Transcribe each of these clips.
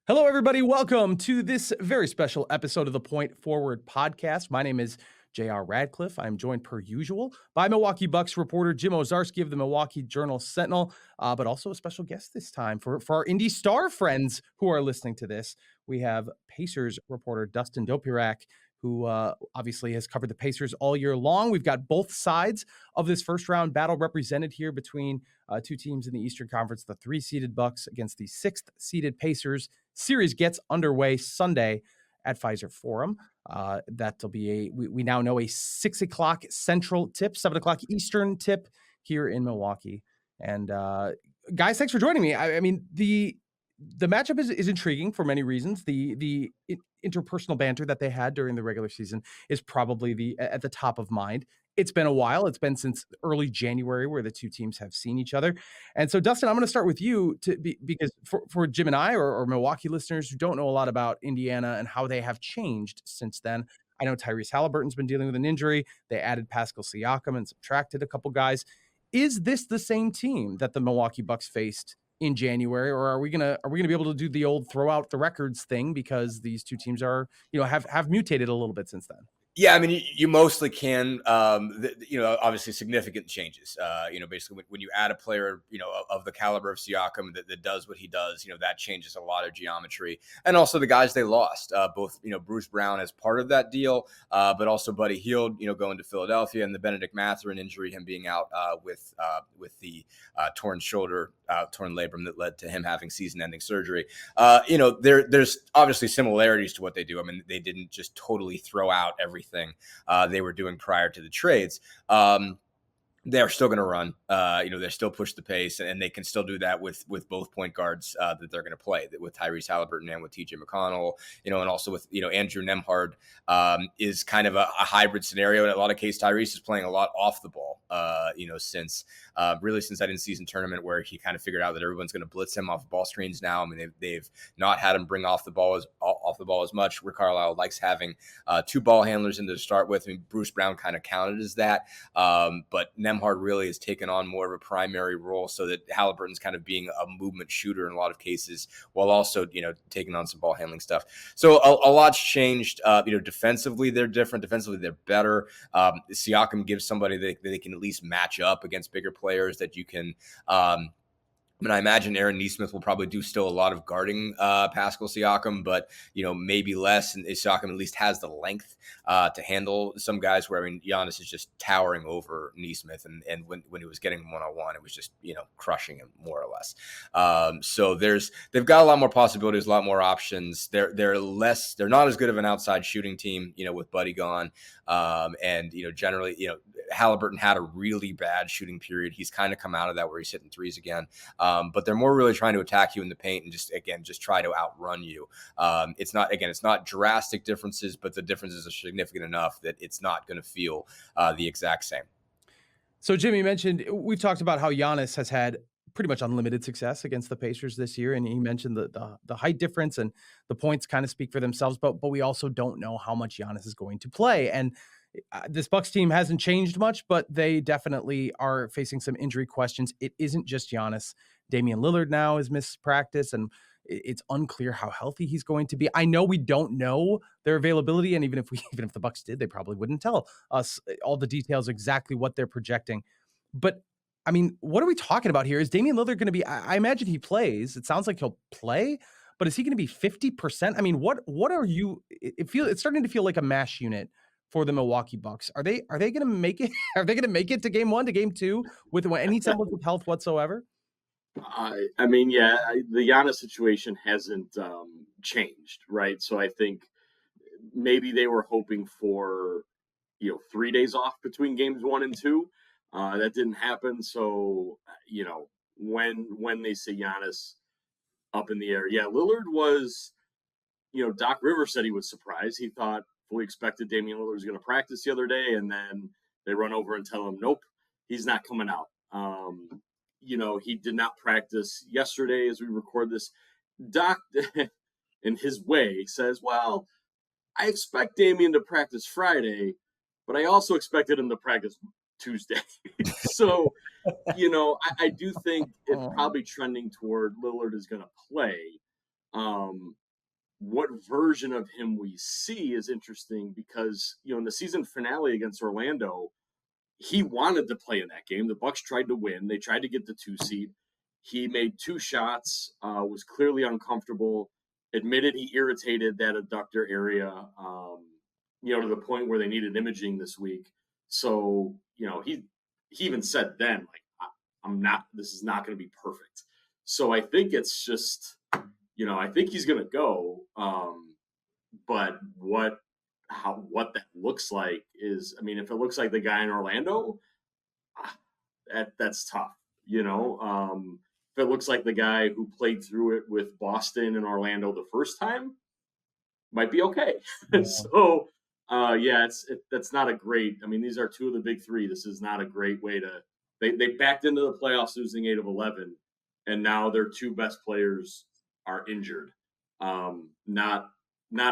Hello, everybody. Welcome to this very special episode of the Point Forward podcast. My name is JR Radcliffe. I'm joined per usual by Milwaukee Bucks reporter Jim Owczarski of the Milwaukee Journal Sentinel, but also a special guest this time for our Indy Star friends who are listening to this. We have Pacers reporter Dustin Dopirak, who obviously has covered the Pacers all year long. We've got both sides of this first round battle represented here between two teams in the Eastern Conference, the 3-seeded Bucks against the 6th-seeded Pacers. Series gets underway Sunday at Pfizer Forum. That'll be we now know a 6 o'clock Central tip, 7 o'clock Eastern tip here in Milwaukee. And guys, thanks for joining me. I mean, the matchup is intriguing for many reasons. The interpersonal banter that they had during the regular season is probably at the top of mind. It's been a while. It's been since early January where the two teams have seen each other. And so, Dustin, I'm going to start with you because for Jim and I or Milwaukee listeners who don't know a lot about Indiana and how they have changed since then, I know Tyrese Haliburton's been dealing with an injury. They added Pascal Siakam and subtracted a couple guys. Is this the same team that the Milwaukee Bucks faced in January, or are we gonna be able to do the old throw out the records thing because these two teams are, have mutated a little bit since then? Yeah, I mean, you mostly can, obviously significant changes. Basically when you add a player, of the caliber of Siakam that does what he does, that changes a lot of geometry. And also the guys they lost, both, Bruce Brown as part of that deal, but also Buddy Hield, going to Philadelphia, and the Benedict Mathurin injury, him being out with the torn shoulder, torn labrum that led to him having season-ending surgery. There's obviously similarities to what they do. I mean, they didn't just totally throw out everything they were doing prior to the trades. They're still going to run. They still push the pace, and they can still do that with both point guards that they're going to play, with Tyrese Haliburton and with TJ McConnell, and also with, Andrew Nembhard is kind of a hybrid scenario. In a lot of cases, Tyrese is playing a lot off the ball, since that in-season tournament where he kind of figured out that everyone's going to blitz him off ball screens now. I mean, they've not had him bring off the ball as much, where Carlisle likes having two ball handlers in to start with. I mean, Bruce Brown kind of counted as that, but Nembhard really has taken on more of a primary role, so that Haliburton's kind of being a movement shooter in a lot of cases, while also, taking on some ball handling stuff. So a lot's changed. Defensively, they're different. Defensively, they're better. Siakam gives somebody that they can at least match up against bigger players that you can. I imagine Aaron Nesmith will probably do still a lot of guarding Pascal Siakam, but maybe less. And Siakam at least has the length to handle some guys. Where Giannis is just towering over Nesmith, and when he was getting one-on-one, it was just crushing him more or less. So they've got a lot more possibilities, a lot more options. They're not as good of an outside shooting team, with Buddy gone, and generally Haliburton had a really bad shooting period. He's kind of come out of that where he's hitting threes again. But they're more really trying to attack you in the paint and just try to outrun you. It's not drastic differences, but the differences are significant enough that it's not going to feel the exact same. So, Jim, you mentioned, we've talked about how Giannis has had pretty much unlimited success against the Pacers this year. And he mentioned the height difference, and the points kind of speak for themselves, but we also don't know how much Giannis is going to play. And this Bucks team hasn't changed much, but they definitely are facing some injury questions. It isn't just Giannis. Damian Lillard now has missed practice, and it's unclear how healthy he's going to be. I know we don't know their availability, and even if the Bucks did, they probably wouldn't tell us all the details, exactly what they're projecting. But I mean, what are we talking about here? Is Damian Lillard going to be? I imagine he plays. It sounds like he'll play, but is he going to be 50%? I mean, what are you? It's starting to feel like a mash unit for the Milwaukee Bucks. Are they going to make it? Are they going to make it to game 1, to game 2 with any semblance of health whatsoever? The Giannis situation hasn't changed, right? So I think maybe they were hoping for 3 days off between games 1 and 2. That didn't happen. So when they say Giannis up in the air, Lillard was, Doc Rivers said he was surprised. He fully expected Damian Lillard was going to practice the other day, and then they run over and tell him, nope, he's not coming out. He did not practice yesterday as we record this. Doc, in his way, says, well, I expect Damian to practice Friday, but I also expected him to practice Tuesday. So, I do think it's probably trending toward Lillard is going to play. What version of him we see is interesting because, in the season finale against Orlando, he wanted to play in that game. The Bucks tried to win. They tried to get the 2 seed. He made 2 shots, was clearly uncomfortable, admitted he irritated that adductor area, to the point where they needed imaging this week. So, he even said then, like, this is not going to be perfect. So I think it's just, I think he's going to go. But what that looks like is, if it looks like the guy in Orlando, that's tough. If it looks like the guy who played through it with Boston and Orlando the first time, might be okay. Yeah. So, that's not a great. These are 2 of the big 3. This is not a great way to. They backed into the playoffs losing 8 of 11, and now their 2 best players are injured. Not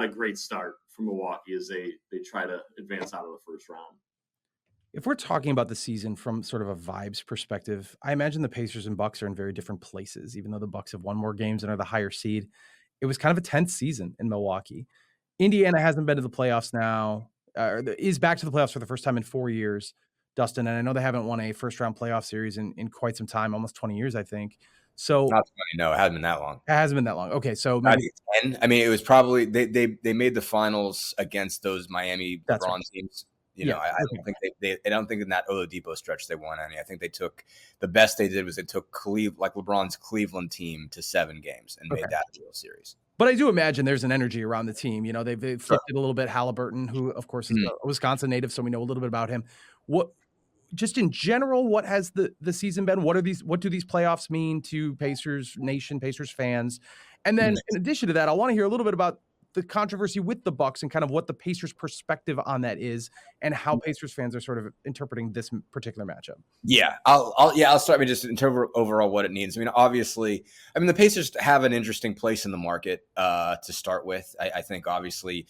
a great start for Milwaukee as they try to advance out of the first round. If we're talking about the season from sort of a vibes perspective, I imagine the Pacers and Bucks are in very different places. Even though the Bucks have won more games and are the higher seed, it was kind of a tense season in Milwaukee. Indiana hasn't been to the playoffs now, is back to the playoffs for the first time in 4 years, Dustin. And I know they haven't won a first-round playoff series in quite some time, almost 20 years, I think. So Not 20, no, it hasn't been that long. It hasn't been that long. Okay, so maybe 10. It was probably they made the finals against those Miami LeBron teams. I don't think in that Oladipo stretch they won any. I think they took the best they did was they took LeBron's Cleveland team to 7 games and made that a real series. But I do imagine there's an energy around the team. They've flipped it a little bit. Haliburton, who of course is a Wisconsin native, so we know a little bit about him. What, just in general, what has the season been? What do these playoffs mean to Pacers Nation, Pacers fans? And then in addition to that, I want to hear a little bit about the controversy with the Bucks and kind of what the Pacers' perspective on that is, and how Pacers fans are sort of interpreting this particular matchup. Yeah, I'll start. Just in terms of overall what it means. Obviously, the Pacers have an interesting place in the market to start with. I think obviously,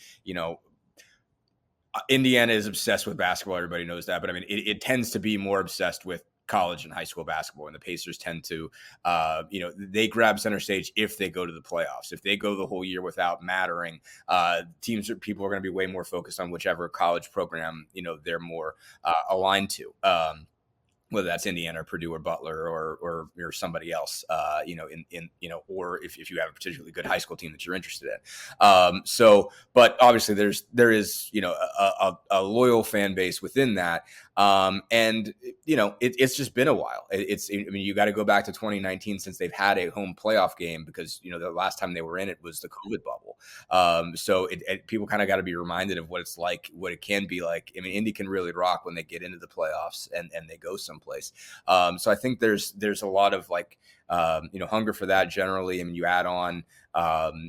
Indiana is obsessed with basketball. Everybody knows that, but it tends to be more obsessed with college and high school basketball, and the Pacers tend to, they grab center stage if they go to the playoffs. If they go the whole year without mattering, people are going to be way more focused on whichever college program, they're more aligned to. Whether that's Indiana or Purdue or Butler or somebody else, or if you have a particularly good high school team that you're interested in. But obviously there is, a loyal fan base within that. It's just been a while. You got to go back to 2019 since they've had a home playoff game because, the last time they were in it was the COVID bubble. So people kind of got to be reminded of what it's like, what it can be like. Indy can really rock when they get into the playoffs and they go someplace. So I think there's a lot of hunger for that generally. You add on, the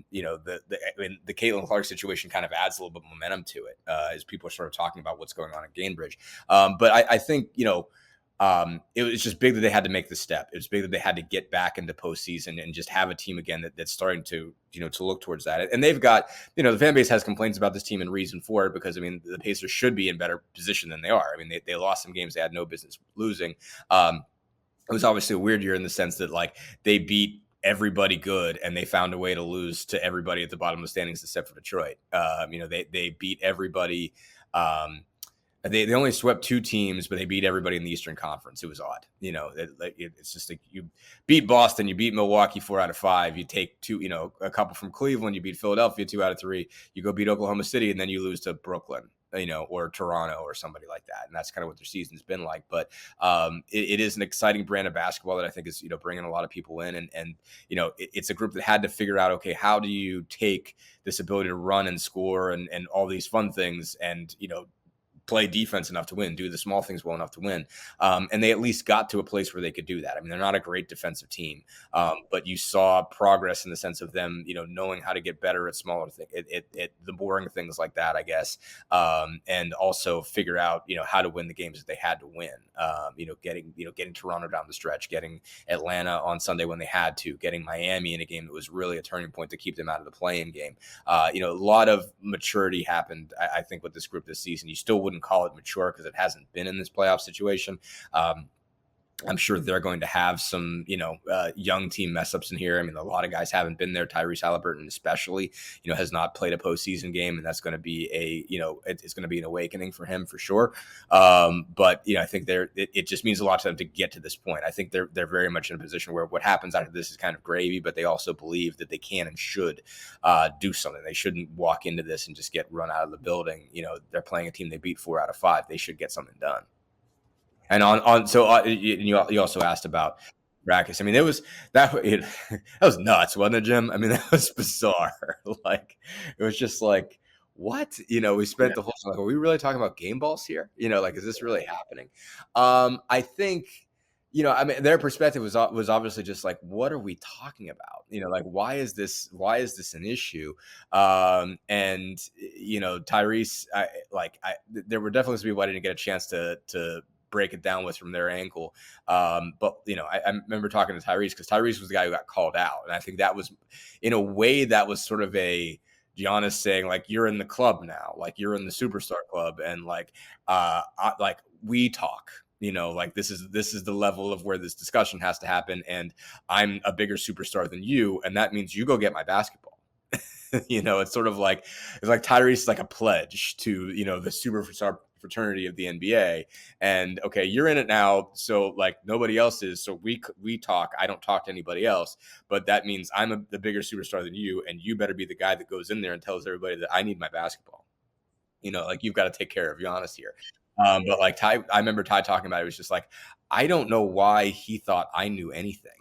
Caitlin Clark situation kind of adds a little bit of momentum to it as people are sort of talking about what's going on at Gainbridge. But I think, it was just big that they had to make the step. It was big that they had to get back into postseason and just have a team again that's starting to look towards that. And they've got, the fan base has complaints about this team and reason for it because, the Pacers should be in better position than they are. They lost some games they had no business losing. It was obviously a weird year in the sense that they beat everybody good and they found a way to lose to everybody at the bottom of the standings except for Detroit. They beat everybody. They only swept 2 teams, but they beat everybody in the Eastern Conference. It was odd. It's just like you beat Boston, you beat Milwaukee 4 out of 5. You take 2, a couple from Cleveland, you beat Philadelphia 2 out of 3. You go beat Oklahoma City, and then you lose to Brooklyn, or Toronto or somebody like that. And that's kind of what their season's been like. But it is an exciting brand of basketball that I think is, bringing a lot of people in. And it's a group that had to figure out, okay, how do you take this ability to run and score and all these fun things and, play defense enough to win, do the small things well enough to win. And they at least got to a place where they could do that. They're not a great defensive team, but you saw progress in the sense of them, knowing how to get better at smaller things, the boring things like that, I guess. And also figure out, how to win the games that they had to win. Getting Toronto down the stretch, getting Atlanta on Sunday when they had to, getting Miami in a game that was really a turning point to keep them out of the play-in game. A lot of maturity happened, I think, with this group this season. You still wouldn't call it mature because it hasn't been in this playoff situation. I'm sure they're going to have some, young team mess ups in here. I mean, a lot of guys haven't been there. Tyrese Haliburton, especially, has not played a postseason game, and that's going to be it's going to be an awakening for him for sure. But I think it just means a lot to them to get to this point. I think they're very much in a position where what happens after this is kind of gravy, but they also believe that they can and should do something. They shouldn't walk into this and just get run out of the building. They're playing a team they beat 4 out of 5. They should get something done. And you also asked about Radcliffe. I mean, that was nuts, wasn't it, Jim? I mean, that was bizarre. Like, it was just like, what? We spent the whole time, like, are we really talking about game balls here? Like, is this really happening? I think, I mean, their perspective was obviously just like, what are we talking about? Like, why is this an issue? And Tyrese, there were definitely some people I didn't get a chance to break it down with from their angle. But I remember talking to Tyrese, because Tyrese was the guy who got called out. And I think that was, in a way, that was sort of a Giannis saying, like, you're in the club now, like, you're in the superstar club. And we talk, like, this is the level of where this discussion has to happen. And I'm a bigger superstar than you. And that means you go get my basketball. It's sort of like, it's like Tyrese is like a pledge to, the superstar fraternity of the NBA. And okay, you're in it now, so like nobody else is. So we talk. I don't talk to anybody else, but that means I'm the bigger superstar than you, and you better be the guy that goes in there and tells everybody that I need my basketball. Like, you've got to take care of Giannis here. But like I remember Ty talking about it. It was just like, I don't know why he thought I knew anything,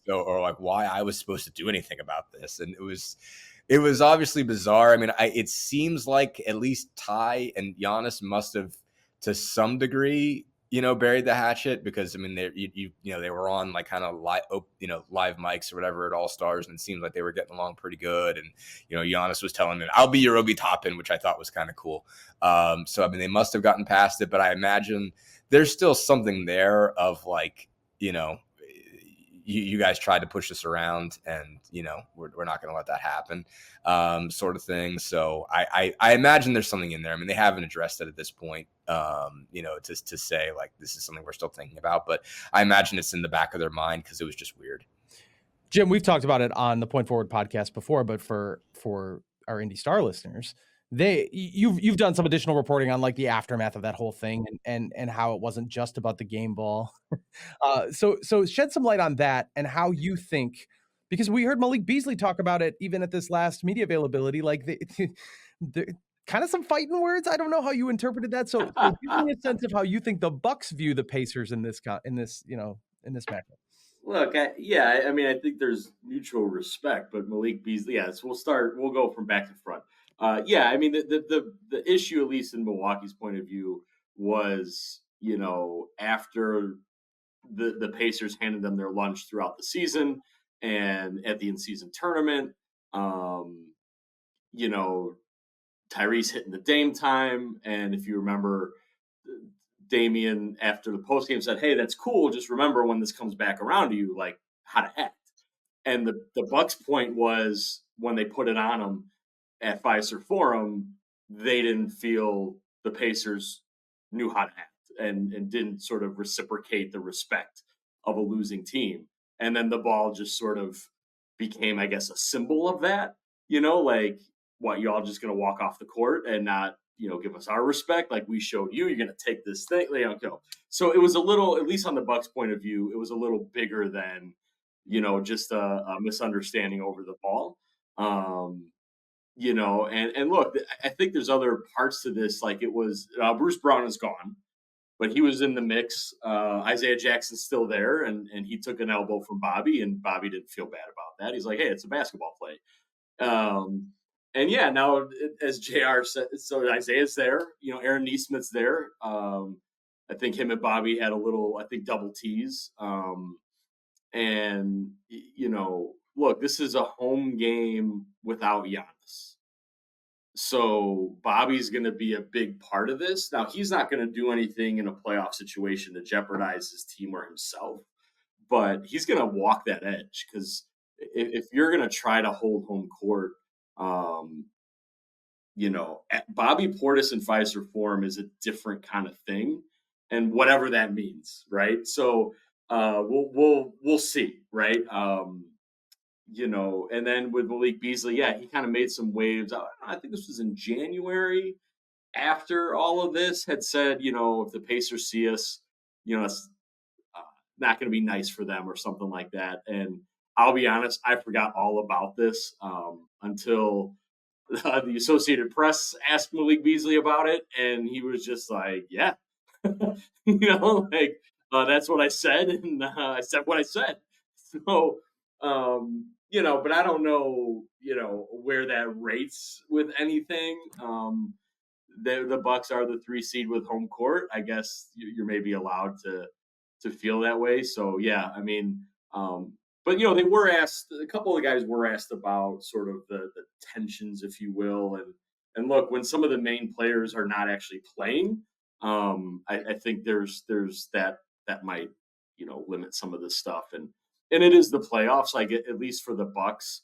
or like why I was supposed to do anything about this. And it was obviously bizarre. I mean, it seems like at least Ty and Giannis must have, to some degree, buried the hatchet, because I mean, they were on like kind of live mics or whatever at All Stars, and it seemed like they were getting along pretty good. And Giannis was telling them, "I'll be your Obi Toppin," which I thought was kind of cool. So I mean, they must have gotten past it, but I imagine there's still something there of like, you guys tried to push us around, and we're not going to let that happen, sort of thing. So I imagine there's something in there. I mean, they haven't addressed it at this point, to say like this is something we're still thinking about, but I imagine it's in the back of their mind, because it was just weird. Jim, we've talked about it on the Point Forward podcast before, but for our Indy Star listeners, you've done some additional reporting on like the aftermath of that whole thing, and how it wasn't just about the game ball. So shed some light on that, and how you think, because we heard Malik Beasley talk about it even at this last media availability, like the kind of some fighting words. I don't know how you interpreted that. So give me a sense of how you think the Bucks view the Pacers in this matchup. Look, I mean, I think there's mutual respect, but Malik Beasley, so we'll go from back to front. I mean, the issue, at least in Milwaukee's point of view, was, after the Pacers handed them their lunch throughout the season and at the in-season tournament, Tyrese hitting the Dame time. And if you remember, Damian, after the postgame, said, "Hey, that's cool. Just remember, when this comes back around to you, like, how to act." And the Bucks' point was, when they put it on them at Fiserv Forum, they didn't feel the Pacers knew how to act, and didn't sort of reciprocate the respect of a losing team. And then the ball just sort of became, I guess, a symbol of that. Like, what, y'all just going to walk off the court and not, give us our respect? Like, we showed you, you're going to take this thing. Go. So it was a little, at least on the Bucks' point of view, it was a little bigger than, just a misunderstanding over the ball. And look, I think there's other parts to this. Like, it was, Bruce Brown is gone, but he was in the mix. Isaiah Jackson's still there, and he took an elbow from Bobby, and Bobby didn't feel bad about that. He's like, "Hey, it's a basketball play." And now, as JR said, so Isaiah's there, Aaron Nesmith's there. I think him and Bobby had a little, double tease. And, look, this is a home game without Giannis. So Bobby's going to be a big part of this. Now, he's not going to do anything in a playoff situation to jeopardize his team or himself, but he's going to walk that edge, because if you're going to try to hold home court, Bobby Portis in Fiserv Forum is a different kind of thing. and whatever that means, right? So we'll see, right? And then with Malik Beasley, yeah, he kind of made some waves. I think this was in January after all of this had said, if the Pacers see us, it's not going to be nice for them or something like that. And I'll be honest, I forgot all about this until the Associated Press asked Malik Beasley about it, and he was just like, "Yeah, that's what I said, and I said what I said." So, but I don't know, where that rates with anything. The Bucks are the 3 seed with home court. I guess you're maybe allowed to feel that way. So yeah, I mean, but they were asked. A couple of the guys were asked about sort of the tensions, if you will, and look, when some of the main players are not actually playing, I think there's that might limit some of this stuff, and it is the playoffs. Like at least for the Bucks,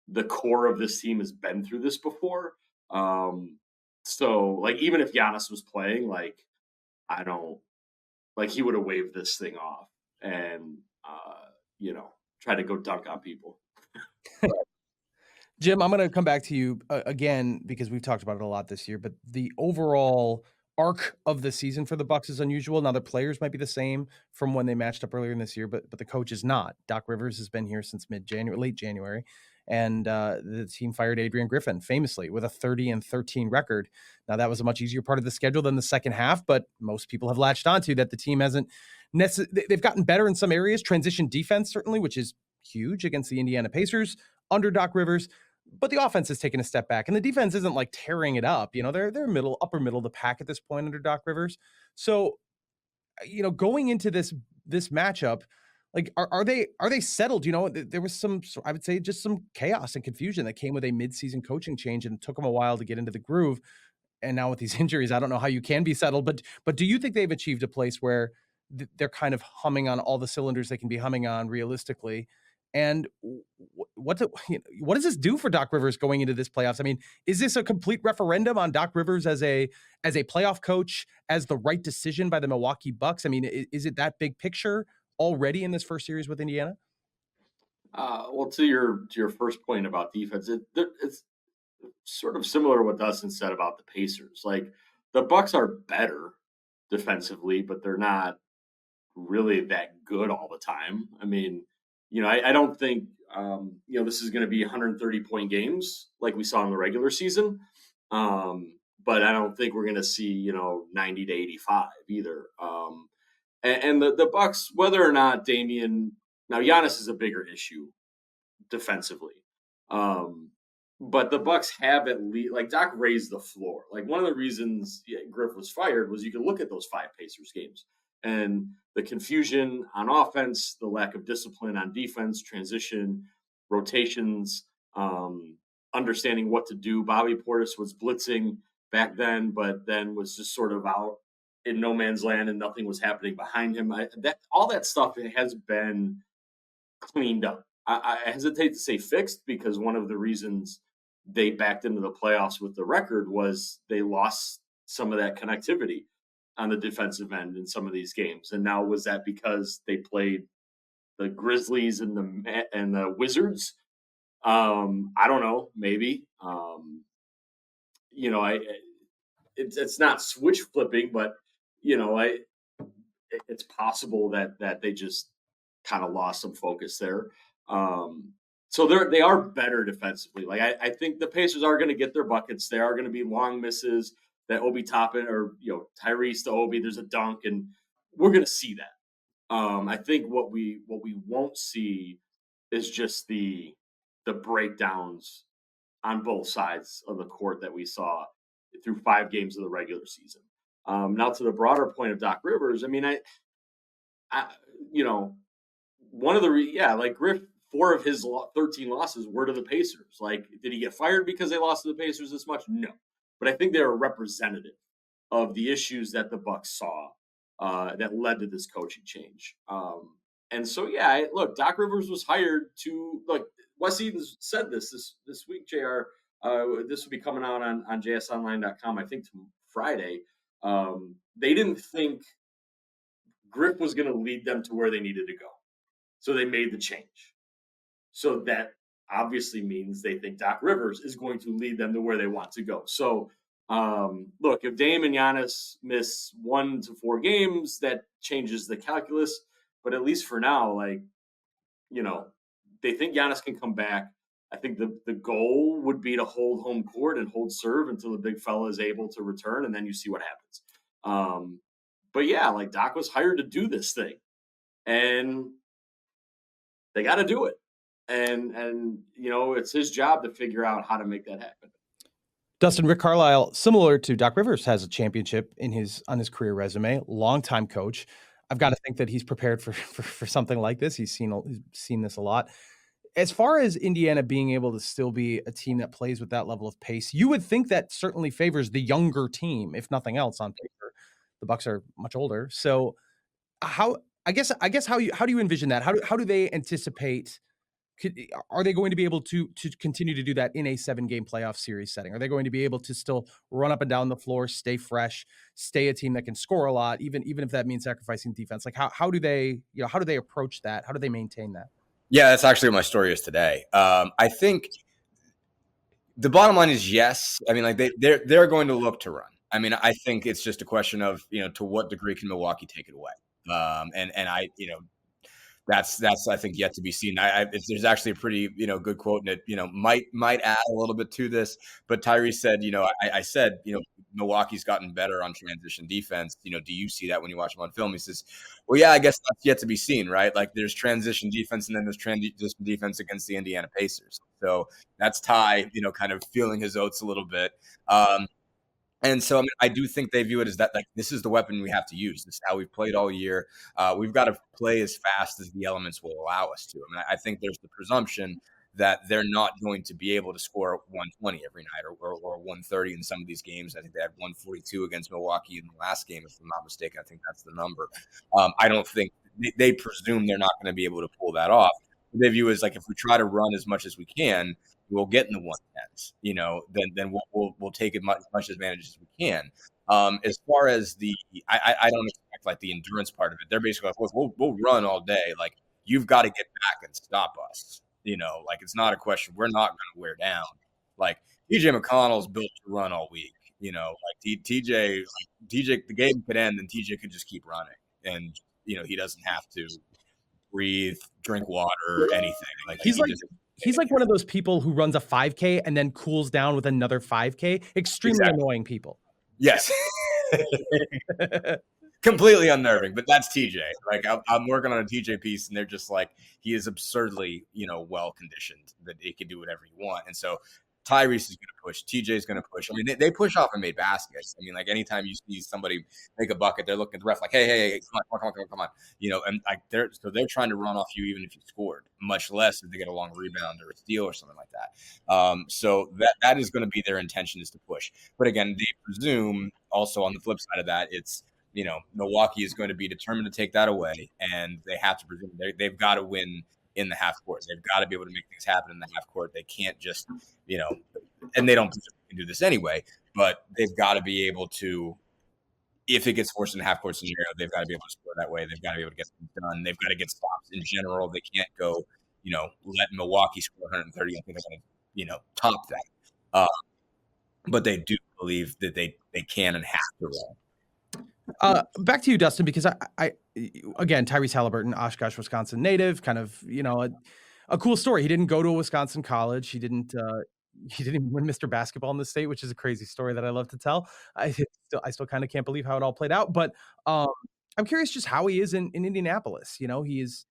the core of this team has been through this before. So like even if Giannis was playing, like I don't like he would have waved this thing off and try to go dunk on people. Jim, I'm going to come back to you again because we've talked about it a lot this year, but the overall arc of the season for the Bucks is unusual. Now the players might be the same from when they matched up earlier in this year, but the coach is not. Doc Rivers has been here since late January, and the team fired Adrian Griffin famously with a 30-13 record. Now that was a much easier part of the schedule than the second half, but most people have latched onto that the team hasn't they've gotten better in some areas, transition defense certainly, which is huge against the Indiana Pacers under Doc Rivers. But the offense has taken a step back, and the defense isn't like tearing it up. They're upper middle of the pack at this point under Doc Rivers. So, going into this matchup, like are they settled? There was some, I would say, just some chaos and confusion that came with a midseason coaching change, and it took them a while to get into the groove. And now with these injuries, I don't know how you can be settled. But do you think they've achieved a place where they're kind of humming on all the cylinders they can be humming on realistically? And what does this do for Doc Rivers going into this playoffs? I mean, is this a complete referendum on Doc Rivers as a playoff coach, as the right decision by the Milwaukee Bucks? I mean, is it that big picture already in this first series with Indiana? Well, to your first point about defense, it's sort of similar to what Dustin said about the Pacers. Like the Bucks are better defensively, but they're not really that good all the time. I mean, I don't think this is going to be 130-point games like we saw in the regular season. But I don't think we're going to see 90 to 85 either. And the Bucks, whether or not now Giannis is a bigger issue defensively. But the Bucks have at least, like Doc raised the floor. Like one of the reasons Griff was fired was you could look at those 5 Pacers games and the confusion on offense, the lack of discipline on defense, transition, rotations, understanding what to do. Bobby Portis was blitzing back then, but then was just sort of out in no man's land and nothing was happening behind him. All that stuff has been cleaned up. I hesitate to say fixed because one of the reasons they backed into the playoffs with the record was they lost some of that connectivity on the defensive end in some of these games. And now was that because they played the Grizzlies and the Wizards? I don't know, maybe. It's not switch flipping, but it's possible that they just kind of lost some focus there. So they are better defensively. Like I think the Pacers are going to get their buckets. There are going to be long misses that Obi Toppin or Tyrese to Obi. There's a dunk, and we're going to see that. I think what we won't see is just the breakdowns on both sides of the court that we saw through 5 games of the regular season. Now to the broader point of Doc Rivers, I mean, one of like Griff, 4 of his 13 losses were to the Pacers. Like, did he get fired because they lost to the Pacers this much? No. But I think they're a representative of the issues that the Bucks saw that led to this coaching change. And so, look, Doc Rivers was hired to, look, Wes Edens said this week, JR. This will be coming out on jsonline.com, I think, Friday. They didn't think Griff was going to lead them to where they needed to go. So they made the change. So that obviously means they think Doc Rivers is going to lead them to where they want to go. So, look, if Dame and Giannis miss 1 to 4 games, that changes the calculus. But at least for now, like, they think Giannis can come back. I think the goal would be to hold home court and hold serve until the big fella is able to return, and then you see what happens. But yeah, like Doc was hired to do this thing, and they got to do it. And it's his job to figure out how to make that happen. Dustin, Rick Carlisle, similar to Doc Rivers, has a championship on his career resume. Longtime coach. I've got to think that he's prepared for something like this. He's seen this a lot. As far as Indiana being able to still be a team that plays with that level of pace, you would think that certainly favors the younger team, if nothing else. On paper, the Bucks are much older. So, how do you envision that? How do they anticipate? Are they going to be able to continue to do that in a 7-game playoff series setting? Are they going to be able to still run up and down the floor, stay fresh, stay a team that can score a lot, even if that means sacrificing defense? Like how do they approach that? How do they maintain that? Yeah, that's actually what my story is today. I think the bottom line is yes. I mean, like they're going to look to run. I mean, I think it's just a question of, to what degree can Milwaukee take it away? That's I think yet to be seen. There's actually a pretty good quote, and it might add a little bit to this. But Tyrese said, I said Milwaukee's gotten better on transition defense. Do you see that when you watch them on film? He says, well, yeah, I guess that's yet to be seen, right? Like there's transition defense, and then there's transition defense against the Indiana Pacers. So that's Ty, kind of feeling his oats a little bit. And so, I mean, I do think they view it as that, like, this is the weapon we have to use. This is how we've played all year. We've got to play as fast as the elements will allow us to. I mean, I think there's the presumption that they're not going to be able to score 120 every night or 130 in some of these games. I think they had 142 against Milwaukee in the last game, if I'm not mistaken. I think that's the number. I don't think they presume they're not going to be able to pull that off. They view it as like, if we try to run as much as we can, we'll get in the 110s, then we'll take as much advantage as we can. As far as I don't expect like the endurance part of it. They're basically like, we'll run all day. Like, you've got to get back and stop us. Like, it's not a question. We're not going to wear down. Like, TJ McConnell's built to run all week. Like TJ, the game could end and TJ could just keep running, and he doesn't have to breathe, drink water, anything. Like He's like one of those people who runs a 5K and then cools down with another 5K. Extremely annoying people. Yes. Completely unnerving, but that's TJ. Like, I'm working on a TJ piece, and they're just like, he is absurdly, well conditioned that he can do whatever you want. And so Tyrese is going to push. TJ is going to push. I mean, they push off and made baskets. I mean, like, anytime you see somebody make a bucket, they're looking at the ref like, hey, come on. And like they're trying to run off you even if you scored, much less if they get a long rebound or a steal or something like that. So that is going to be their intention, is to push. But again, they presume also on the flip side of that, it's Milwaukee is going to be determined to take that away, and they have to presume they've got to win in the half court. They've got to be able to make things happen in the half court. They can't just, and they don't do this anyway, but they've got to be able to, if it gets forced in a half court scenario, they've got to be able to score that way. They've got to be able to get things done. They've got to get stops in general. They can't go, let Milwaukee score 130. I think they're going to, top that. But they do believe that they can and have to run. Back to you, Dustin, because I again, Tyrese Haliburton, Oshkosh, Wisconsin native, kind of, a cool story. He didn't go to a Wisconsin college. He didn't even win Mr. Basketball in the state, which is a crazy story that I love to tell. I still kind of can't believe how it all played out, but I'm curious just how he is in Indianapolis. He is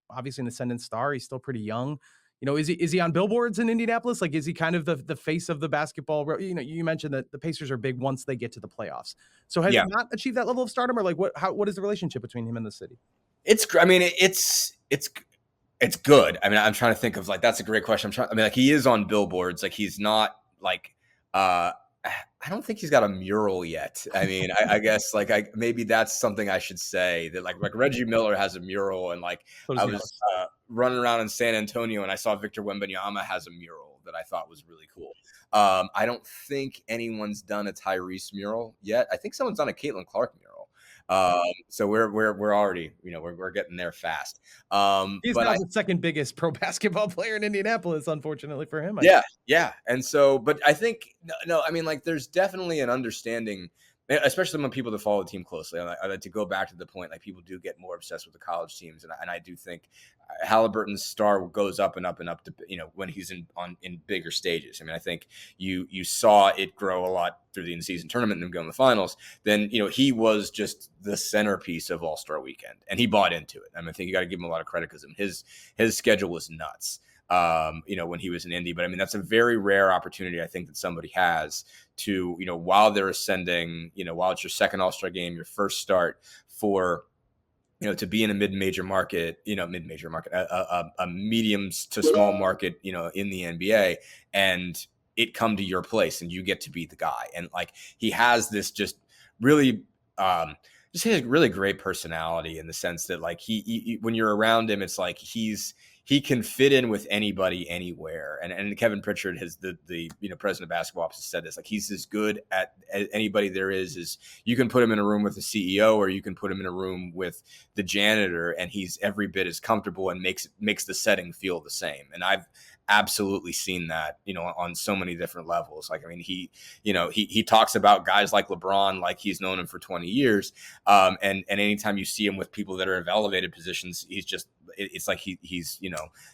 obviously an ascendant star. He's still pretty young. Is he on billboards in Indianapolis? Like, is he kind of the face of the basketball? You mentioned that the Pacers are big once they get to the playoffs. So has he not achieved that level of stardom, or like what is the relationship between him and the city? It's good. I mean, I'm trying to think of, like, that's a great question. Like, he is on billboards. Like, he's not like, I don't think he's got a mural yet. I mean, I guess like maybe that's something I should say, that like Reggie Miller has a mural, and like I was running around in San Antonio and I saw Victor Wembanyama has a mural that I thought was really cool. I don't think anyone's done a Tyrese mural yet. I think someone's done a Caitlin Clark mural. So we're already, we're getting there fast. He's But now the second biggest pro basketball player in Indianapolis, unfortunately for him. yeah. And so, but I think, no, I mean, like, there's definitely an understanding, especially when people that follow the team closely. I like to go back to the point, like, people do get more obsessed with the college teams. And I do think Halliburton's star goes up and up and up to, when he's in bigger stages. I mean, I think you saw it grow a lot through the in-season tournament and then go in the finals. Then, he was just the centerpiece of All-Star Weekend, and he bought into it. I mean, I think you got to give him a lot of credit because his schedule was nuts. When he was in Indy. But I mean, that's a very rare opportunity, I think, that somebody has to, while they're ascending, while it's your second All-Star game, your first start for, to be in a mid-major market, a medium to small market, in the NBA, and it come to your place and you get to be the guy. And like, he has this just really, just has a really great personality in the sense that, like, he when you're around him, it's like he can fit in with anybody anywhere. And Kevin Pritchard has the president of basketball ops has said this, like, he's as good at anybody there is you can put him in a room with the CEO, or you can put him in a room with the janitor, and he's every bit as comfortable and makes the setting feel the same. And I've absolutely seen that, on so many different levels. Like, I mean, he talks about guys like LeBron, like he's known him for 20 years. And anytime you see him with people that are of elevated positions, it's like he's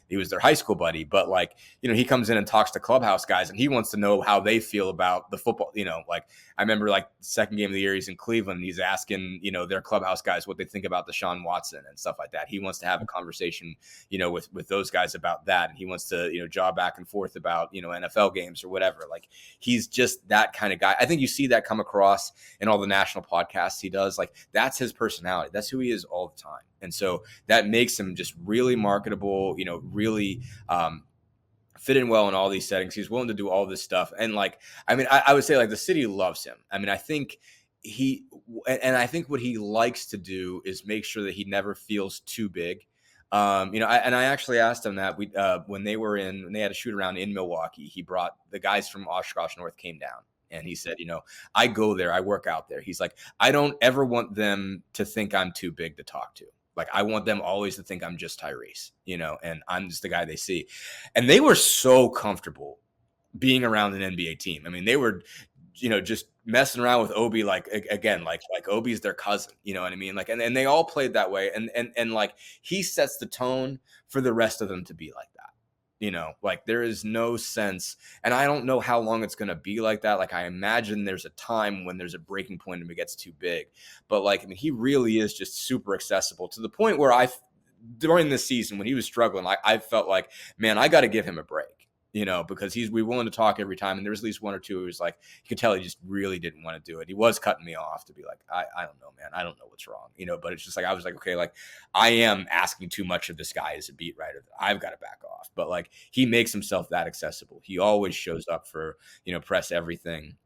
he was their high school buddy. But, like, he comes in and talks to clubhouse guys, and he wants to know how they feel about the football. Like, I remember, like, the second game of the year, he's in Cleveland, and he's asking, their clubhouse guys what they think about Deshaun Watson and stuff like that. He wants to have a conversation, with those guys about that. And he wants to, jaw back and forth about, NFL games or whatever. Like, he's just that kind of guy. I think you see that come across in all the national podcasts he does. Like, that's his personality. That's who he is all the time. And so that makes him just really marketable, really fit in well in all these settings. He's willing to do all this stuff. And, like, I mean, I would say, like, the city loves him. I mean, I think I think what he likes to do is make sure that he never feels too big. I actually asked him that when they had a shoot around in Milwaukee, he brought the guys from Oshkosh North came down. And he said, I go there, I work out there. He's like, I don't ever want them to think I'm too big to talk to. Like, I want them always to think I'm just Tyrese, and I'm just the guy they see. And they were so comfortable being around an NBA team. I mean, they were, just messing around with Obi, like, again, like Obi's their cousin, you know what I mean? Like, and they all played that way. And like, he sets the tone for the rest of them to be like that. Like, there is no sense, and I don't know how long it's going to be like that. Like, I imagine there's a time when there's a breaking point and it gets too big. But, like, I mean, he really is just super accessible to the point where during this season when he was struggling, I felt like, man, I got to give him a break. Because we're willing to talk every time. And there was at least one or two who was like, you could tell he just really didn't want to do it. He was cutting me off to be like, I don't know, man. I don't know what's wrong. But it's just like, I was like, okay, like, I am asking too much of this guy as a beat writer. I've got to back off. But, like, he makes himself that accessible. He always shows up for, press everything.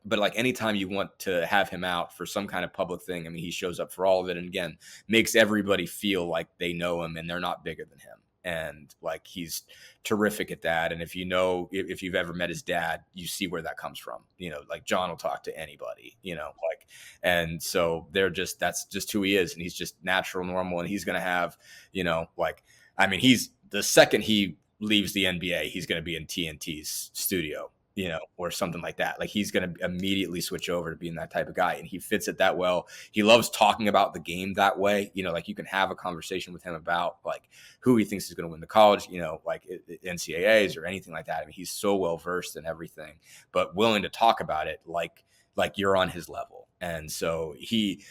But, like, anytime you want to have him out for some kind of public thing, I mean, he shows up for all of it. And again, makes everybody feel like they know him and they're not bigger than him. And, like, he's terrific at that. And if you've ever met his dad, you see where that comes from. Like, John will talk to anybody, like, and so that's just who he is. And he's just natural, normal. And he's going to have, like, I mean, he's the second he leaves the NBA, he's going to be in TNT's studio, or something like that. Like, he's going to immediately switch over to being that type of guy, and he fits it that well. He loves talking about the game that way. Like, you can have a conversation with him about, like, who he thinks is going to win the college, like NCAAs or anything like that. I mean, he's so well versed in everything, but willing to talk about it like you're on his level. And so he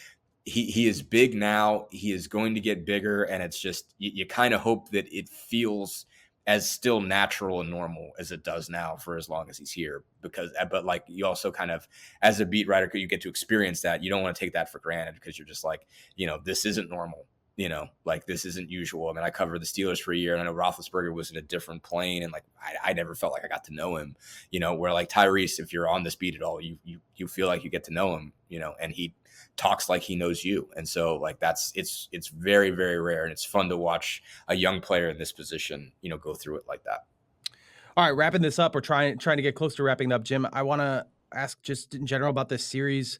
is big now. He is going to get bigger, and it's just you kind of hope that it feels as still natural and normal as it does now for as long as he's here. But like, you also kind of, as a beat writer, you get to experience that. You don't want to take that for granted because you're just like, this isn't normal. Like, this isn't usual. I mean, I covered the Steelers for a year, and I know Roethlisberger was in a different plane, and, like, I never felt like I got to know him, where, like, Tyrese, if you're on this beat at all, you feel like you get to know him, and he talks like he knows you. And so, like, it's very, very rare, and it's fun to watch a young player in this position, go through it like that. All right, wrapping this up, or trying to get close to wrapping up, Jim, I want to ask just in general about this series.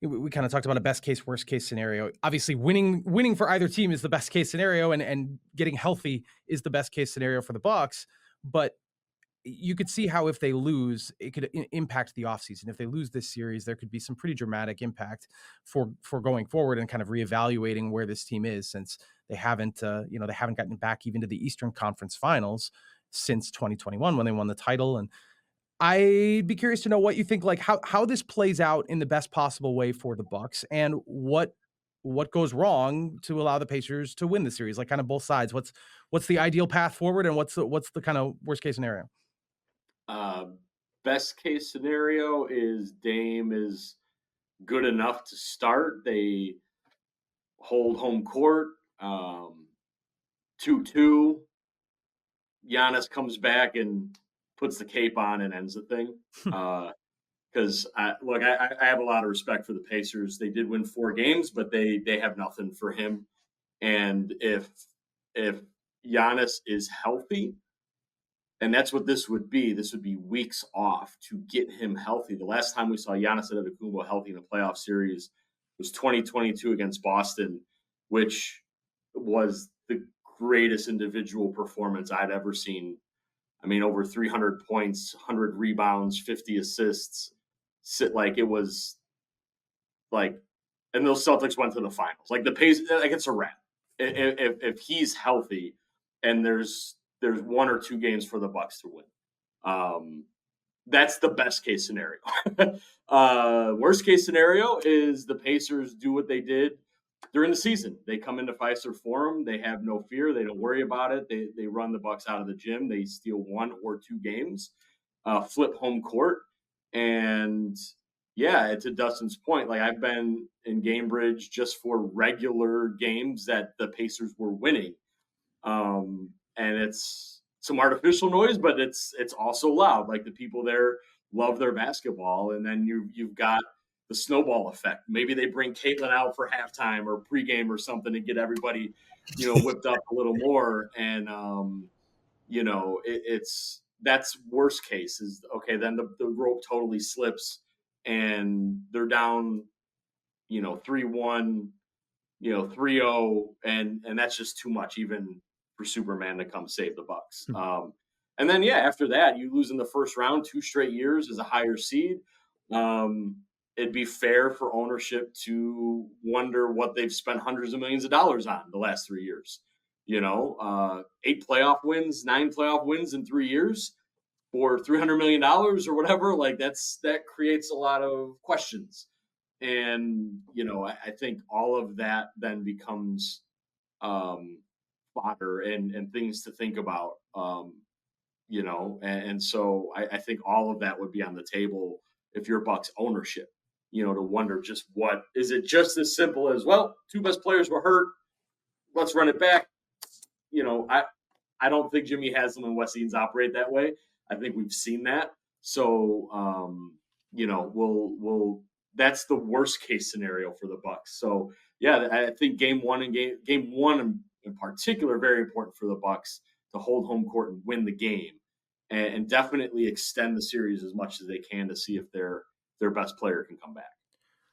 we kind of talked about a best case, worst case scenario. Obviously winning for either team is the best case scenario, and getting healthy is the best case scenario for the Bucks. But you could see how if they lose, it could impact the offseason. If they lose this series, there could be some pretty dramatic impact for going forward and kind of reevaluating where this team is, since they haven't gotten back even to the Eastern Conference Finals since 2021 when they won the title. And I'd be curious to know what you think, like how this plays out in the best possible way for the Bucks, and what goes wrong to allow the Pacers to win the series, like kind of both sides. What's the ideal path forward, and what's the kind of worst case scenario? Best case scenario is Dame is good enough to start. They hold home court, 2-2. Giannis comes back and puts the cape on and ends the thing. Because I have a lot of respect for the Pacers. They did win 4 games, but they have nothing for him. And if Giannis is healthy, and that's what this would be weeks off to get him healthy. The last time we saw Giannis Antetokounmpo healthy in a playoff series was 2022 against Boston, which was the greatest individual performance I'd ever seen. I mean, over 300 points, 100 rebounds, 50 assists. Like, it was like, and those Celtics went to the finals. Like, the pace, like, it's a wrap. If he's healthy, and there's 1 or 2 games for the Bucks to win. That's the best case scenario. Worst case scenario is the Pacers do what they did during the season. They come into Fiserv Forum. They have no fear. They don't worry about it. They run the Bucks out of the gym. They steal 1 or 2 games, flip home court. And yeah, to Dustin's point, like, I've been in Gamebridge just for regular games that the Pacers were winning. And it's some artificial noise, but it's also loud. Like, the people there love their basketball. And then you've got the snowball effect. Maybe they bring Caitlin out for halftime or pregame or something to get everybody, whipped up a little more. And, that's worst case is, okay, then the rope totally slips and they're down, 3-1, 3-0. And that's just too much, even for Superman to come save the Bucks. And then, after that, you lose in the first round 2 straight years as a higher seed. It'd be fair for ownership to wonder what they've spent hundreds of millions of dollars on the last 3 years. 8 playoff wins, 9 playoff wins in 3 years for $300 million or whatever. Like, that creates a lot of questions. And, I think all of that then becomes fodder and things to think about, and so I think all of that would be on the table if you're Bucks ownership, to wonder just what is it, just as simple as, well, 2 best players were hurt, let's run it back. I don't think Jimmy Haslam and Wes Edens operate that way. I think we've seen that. So, we'll that's the worst case scenario for the Bucks. So, I think game one in particular, very important for the Bucks to hold home court and win the game, and definitely extend the series as much as they can to see if their best player can come back.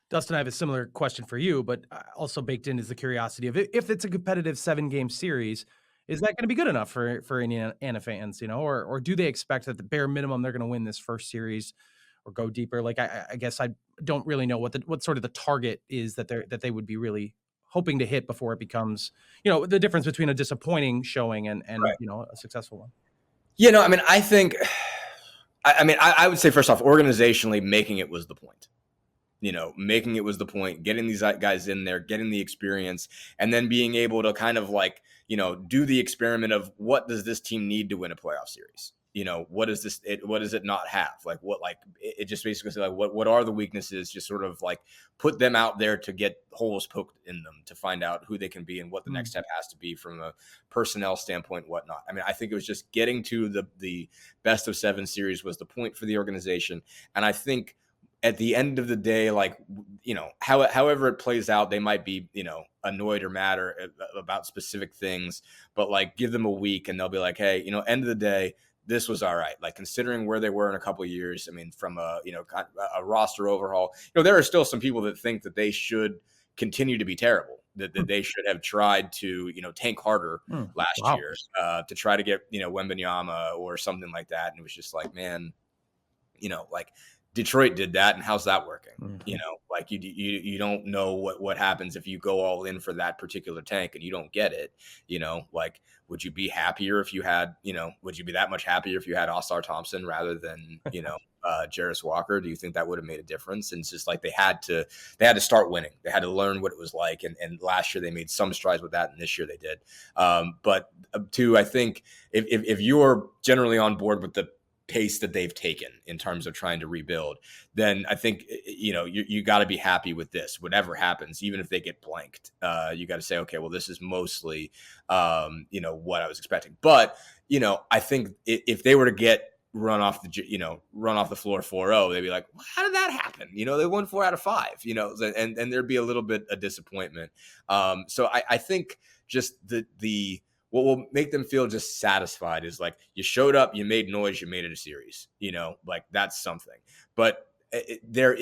Dustin, I have a similar question for you, but also baked in is the curiosity of if it's a competitive 7-game series, is that going to be good enough for Indiana fans, or do they expect that the bare minimum they're going to win this first series or go deeper? Like, I guess I don't really know what sort of the target is that they would be really hoping to hit before it becomes, the difference between a disappointing showing and right. A successful one. I think, I would say, first off, organizationally, making it was the point. Making it was the point, getting these guys in there, getting the experience, and then being able to kind of like, do the experiment of what does this team need to win a playoff series? What does it not have? Like, it just basically say, like, what are the weaknesses? Just sort of like put them out there to get holes poked in them to find out who they can be and what the next step has to be from a personnel standpoint, whatnot. I think it was just getting to the best of 7 series was the point for the organization. And I think at the end of the day, like, however it plays out, they might be, annoyed or mad or about specific things, but like, give them a week and they'll be like, hey, end of the day, this was all right. Like considering where they were in a couple of years, I mean, from a roster overhaul, there are still some people that think that they should continue to be terrible, that they should have tried to, tank harder last year to try to get, Wembanyama or something like that. And it was just like, man, like Detroit did that, and how's that working? Like you don't know what happens if you go all in for that particular tank and you don't get it. Like would you be happier if you had, would you be that much happier if you had Oscar Thompson rather than Jarris Walker? Do you think that would have made a difference? And it's just like they had to start winning. They had to learn what it was like. And last year they made some strides with that, and this year they did. But two, I think if you're generally on board with the pace that they've taken in terms of trying to rebuild, then I think, you got to be happy with this. Whatever happens, even if they get blanked, you got to say, okay, well, this is mostly, what I was expecting. But, I think if they were to get run off the floor 4-0, they'd be like, well, how did that happen? They won 4 out of 5, and there'd be a little bit of disappointment. So I think just what will make them feel just satisfied is like you showed up, you made noise, you made it a series, like that's something. But there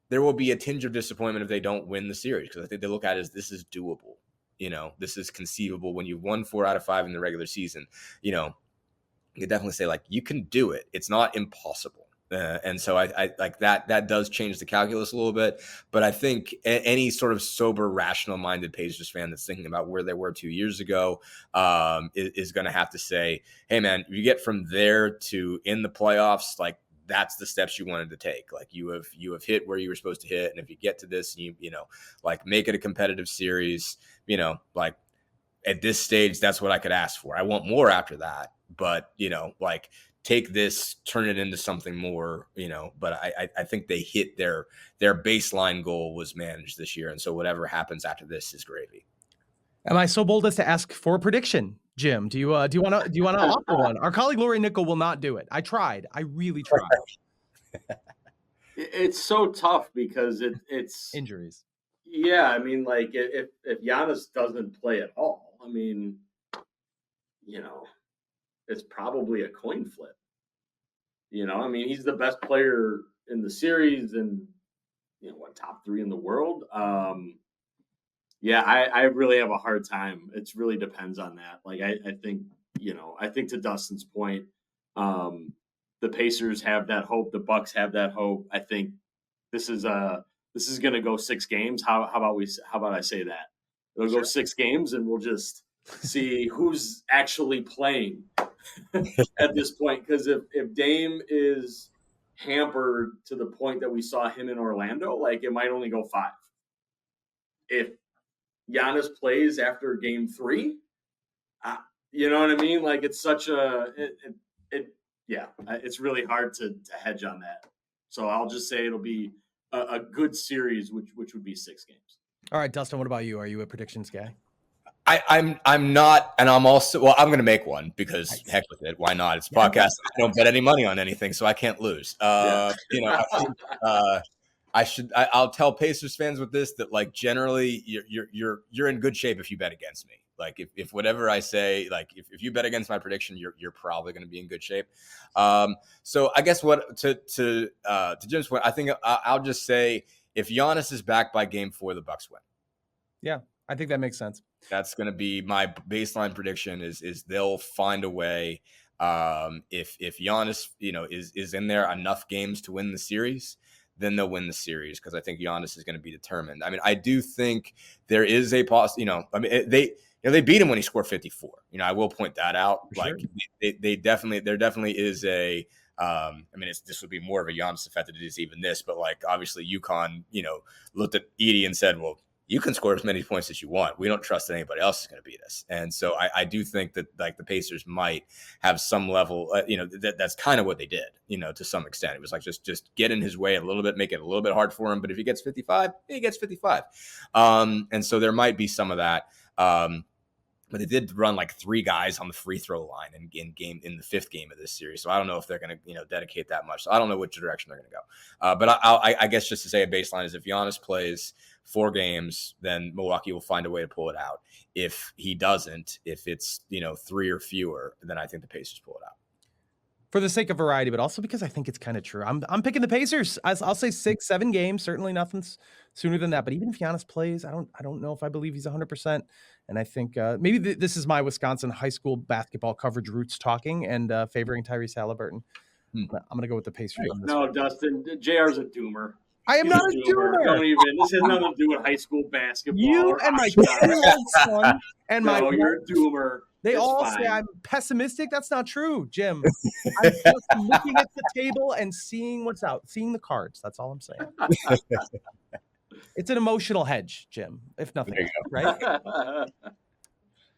will be a tinge of disappointment if they don't win the series, because I think they look at it as this is doable. This is conceivable. When you've won 4 out of 5 in the regular season, you could definitely say like you can do it. It's not impossible. And so I like that does change the calculus a little bit. But I think any sort of sober, rational minded Pacers fan that's thinking about where they were 2 years ago is going to have to say, hey, man, you get from there to in the playoffs, like that's the steps you wanted to take. Like you have hit where you were supposed to hit. And if you get to this, you like make it a competitive series, like at this stage, that's what I could ask for. I want more after that. But, like take this, turn it into something more, but I think they hit their baseline goal was managed this year. And so whatever happens after this is gravy. Am I so bold as to ask for a prediction, Jim? Do you want to offer one? Our colleague Lori Nickel will not do it. I tried. I really tried. It's so tough because it's injuries. Yeah. I mean, like if Giannis doesn't play at all, I mean, it's probably a coin flip. I mean, he's the best player in the series and, top 3 in the world. Yeah, I really have a hard time. It really depends on that. Like, I think, I think to Dustin's point, the Pacers have that hope. The Bucks have that hope. I think this is going to go 6 games. How about I say that? It'll go 6 games and we'll just see who's actually playing at this point. Because if Dame is hampered to the point that we saw him in Orlando, like it might only go 5. If Giannis plays after game 3, you know what I mean? Like it's such it's really hard to hedge on that. So I'll just say it'll be a good series, which would be 6 games. All right, Dustin, what about you? Are you a predictions guy? I'm not, and I'm also, well, I'm going to make one because heck with it. Why not? It's a podcast. I don't bet any money on anything, so I can't lose. I think, I'll tell Pacers fans with this that like generally you're in good shape if you bet against me. Like if whatever I say, like if you bet against my prediction, you're probably going to be in good shape. So I guess what to Jim's point, I think I'll just say if Giannis is back by game 4, the Bucks win. Yeah, I think that makes sense. That's going to be my baseline prediction is they'll find a way. If Giannis, is in there enough games to win the series, then they'll win the series because I think Giannis is going to be determined. I mean, I do think there is a they beat him when he scored 54. I will point that out. For like sure. There definitely is a. This would be more of a Giannis effect than it is even this, but like obviously UConn, looked at Edey and said, well, you can score as many points as you want. We don't trust that anybody else is going to beat us. And so I do think that like the Pacers might have some level, that's kind of what they did, to some extent. It was like, just get in his way a little bit, make it a little bit hard for him. But if he gets 55, he gets 55. And so there might be some of that. But they did run like 3 guys on the free throw line in the 5th game of this series. So I don't know if they're going to, dedicate that much. So I don't know which direction they're going to go. But I guess just to say a baseline is if Giannis plays 4 games, then Milwaukee will find a way to pull it out. If he doesn't, if it's, 3 or fewer, then I think the Pacers pull it out. For the sake of variety, but also because I think it's kind of true. I'm picking the Pacers. I'll say 6, 7 games. Certainly nothing's sooner than that. But even if Giannis plays, I don't know if I believe he's 100%. And I think maybe this is my Wisconsin high school basketball coverage roots talking and favoring Tyrese Haliburton. I'm going to go with the Pacers. On this one. Dustin, JR's a doomer. I am not a doomer. Don't even. This has nothing to do with high school basketball. You and my 2-year-old son and my. No, you're a doomer. They it's all fine. say I'm pessimistic. That's not true, Jim. I'm just looking at the table and seeing what's out, seeing the cards. That's all I'm saying. It's an emotional hedge, Jim, if nothing else, right?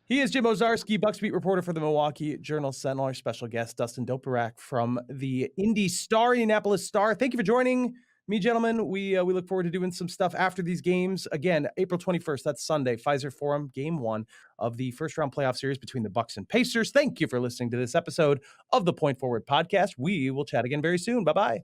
He is Jim Owczarski, Bucks beat reporter for the Milwaukee Journal-Sentinel. Our special guest, Dustin Dopirak from the Indianapolis Star. Thank you for joining me, gentlemen. We look forward to doing some stuff after these games. Again, April 21st, that's Sunday, Pfizer Forum, Game 1 of the first-round playoff series between the Bucks and Pacers. Thank you for listening to this episode of the Point Forward Podcast. We will chat again very soon. Bye-bye.